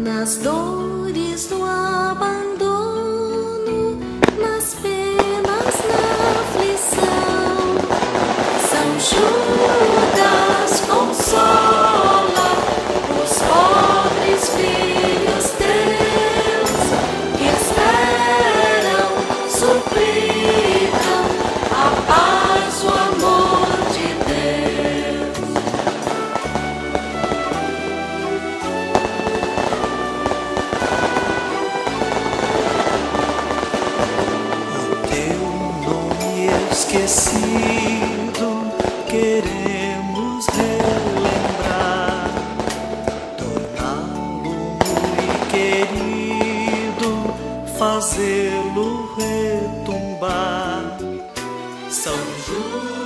nas dores do abandono, nas penas, na aflição. São Judas consola os pobres filhos teus que esperam, suplicam a paz, o amor de Deus. O teu nome esquecido queremos relembrar, torná-lo muito querido, fazê-lo retumbar. São Judas